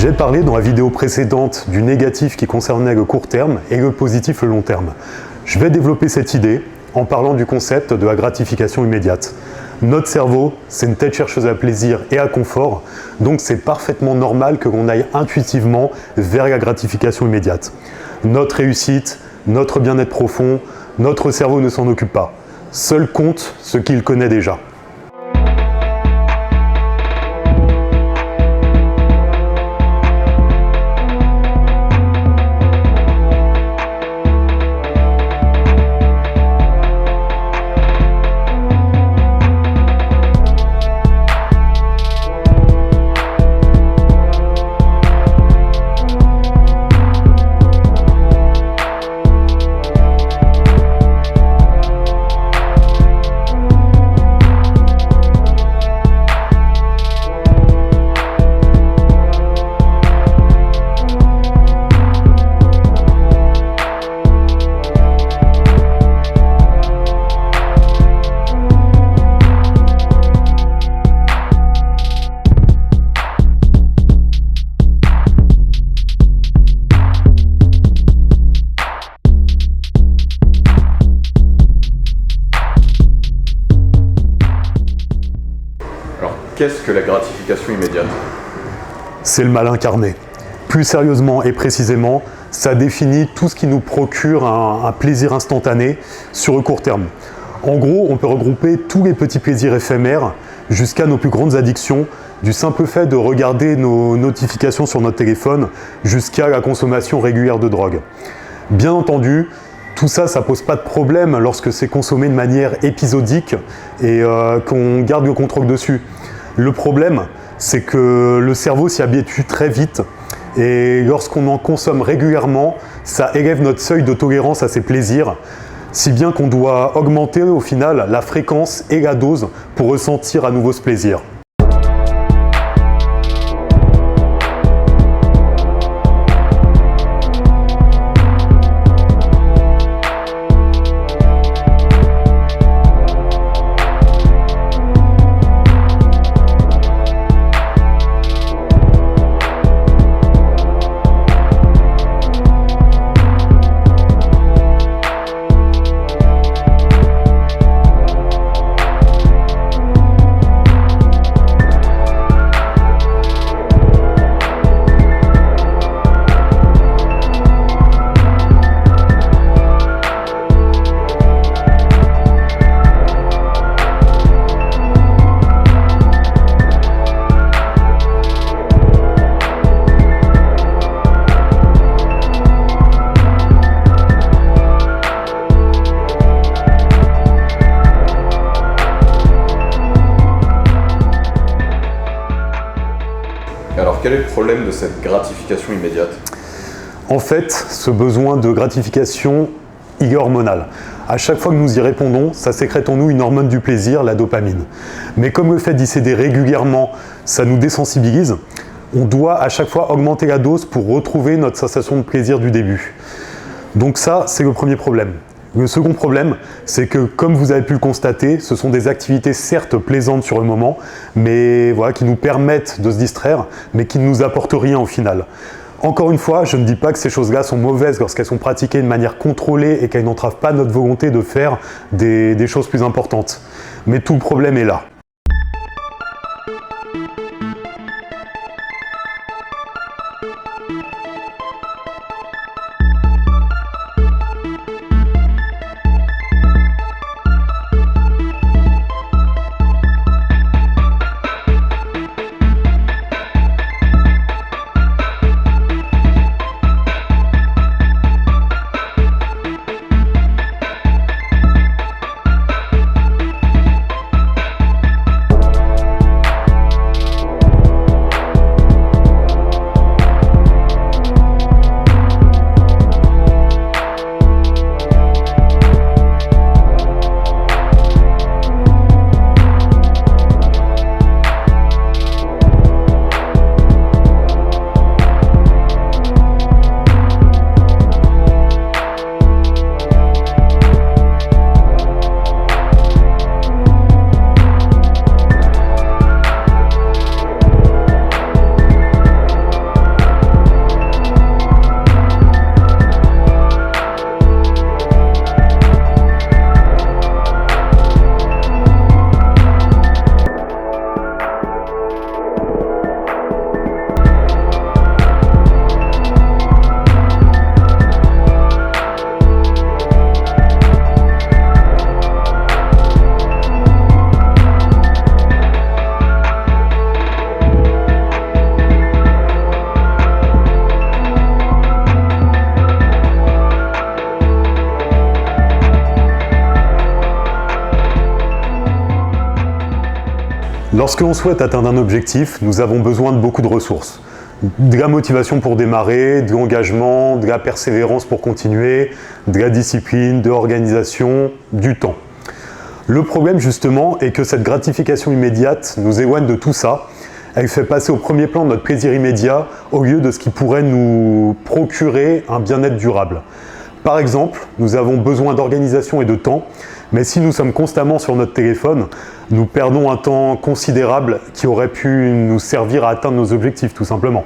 J'ai parlé dans la vidéo précédente du négatif qui concernait le court terme et le positif le long terme. Je vais développer cette idée en parlant du concept de la gratification immédiate. Notre cerveau, c'est une tête chercheuse à plaisir et à confort, donc c'est parfaitement normal que l'on aille intuitivement vers la gratification immédiate. Notre réussite, notre bien-être profond, notre cerveau ne s'en occupe pas. Seul compte ce qu'il connaît déjà. Qu'est-ce que la gratification immédiate? C'est le mal incarné. Plus sérieusement et précisément, ça définit tout ce qui nous procure un plaisir instantané sur le court terme. En gros, on peut regrouper tous les petits plaisirs éphémères jusqu'à nos plus grandes addictions, du simple fait de regarder nos notifications sur notre téléphone jusqu'à la consommation régulière de drogue. Bien entendu, tout ça, ça pose pas de problème lorsque c'est consommé de manière épisodique et qu'on garde le contrôle dessus. Le problème, c'est que le cerveau s'y habitue très vite et lorsqu'on en consomme régulièrement, ça élève notre seuil de tolérance à ces plaisirs, si bien qu'on doit augmenter au final la fréquence et la dose pour ressentir à nouveau ce plaisir. Alors quel est le problème de cette gratification immédiate? En fait, ce besoin de gratification, il est hormonal. À chaque fois que nous y répondons, ça sécrète en nous une hormone du plaisir, la dopamine. Mais comme le fait d'y céder régulièrement, ça nous désensibilise, on doit à chaque fois augmenter la dose pour retrouver notre sensation de plaisir du début. Donc ça, c'est le premier problème. Le second problème, c'est que, comme vous avez pu le constater, ce sont des activités certes plaisantes sur le moment, mais voilà, qui nous permettent de se distraire, mais qui ne nous apportent rien au final. Encore une fois, je ne dis pas que ces choses-là sont mauvaises lorsqu'elles sont pratiquées de manière contrôlée et qu'elles n'entravent pas notre volonté de faire des choses plus importantes. Mais tout le problème est là. Lorsque l'on souhaite atteindre un objectif, nous avons besoin de beaucoup de ressources. De la motivation pour démarrer, de l'engagement, de la persévérance pour continuer, de la discipline, de l'organisation, du temps. Le problème justement est que cette gratification immédiate nous éloigne de tout ça. Elle fait passer au premier plan notre plaisir immédiat au lieu de ce qui pourrait nous procurer un bien-être durable. Par exemple, nous avons besoin d'organisation et de temps, mais si nous sommes constamment sur notre téléphone, nous perdons un temps considérable qui aurait pu nous servir à atteindre nos objectifs tout simplement.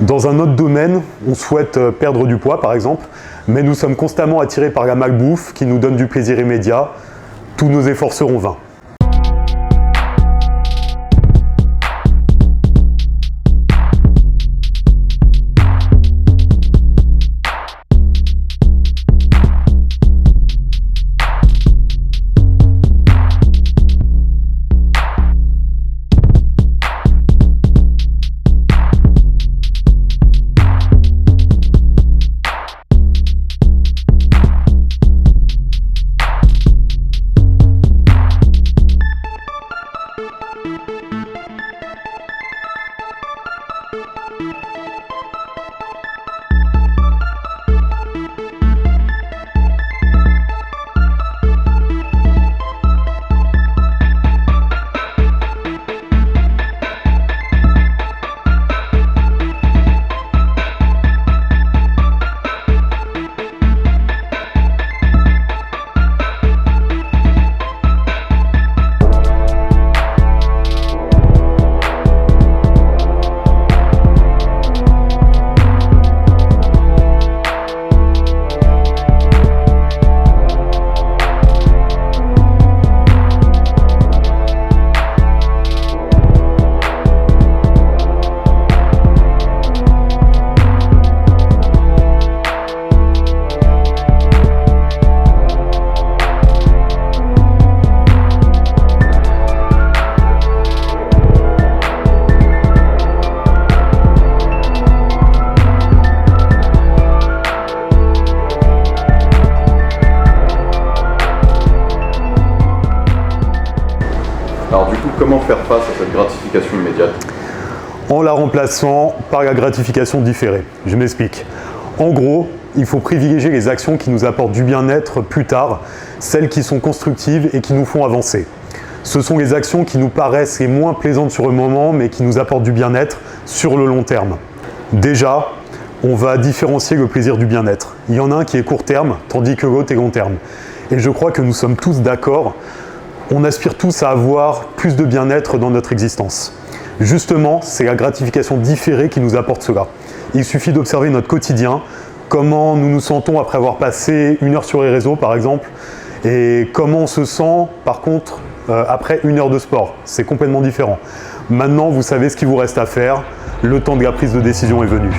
Dans un autre domaine, on souhaite perdre du poids par exemple, mais nous sommes constamment attirés par la malbouffe qui nous donne du plaisir immédiat. Tous nos efforts seront vains. Alors du coup, comment faire face à cette gratification immédiate? En la remplaçant par la gratification différée. Je m'explique. En gros, il faut privilégier les actions qui nous apportent du bien-être plus tard, celles qui sont constructives et qui nous font avancer. Ce sont les actions qui nous paraissent les moins plaisantes sur le moment, mais qui nous apportent du bien-être sur le long terme. Déjà, on va différencier le plaisir du bien-être. Il y en a un qui est court terme, tandis que l'autre est long terme. Et je crois que nous sommes tous d'accord, on aspire tous à avoir plus de bien-être dans notre existence. Justement, c'est la gratification différée qui nous apporte cela. Il suffit d'observer notre quotidien, comment nous nous sentons après avoir passé 1 heure sur les réseaux par exemple, et comment on se sent par contre après 1 heure de sport. C'est complètement différent. Maintenant, vous savez ce qu'il vous reste à faire, le temps de la prise de décision est venu.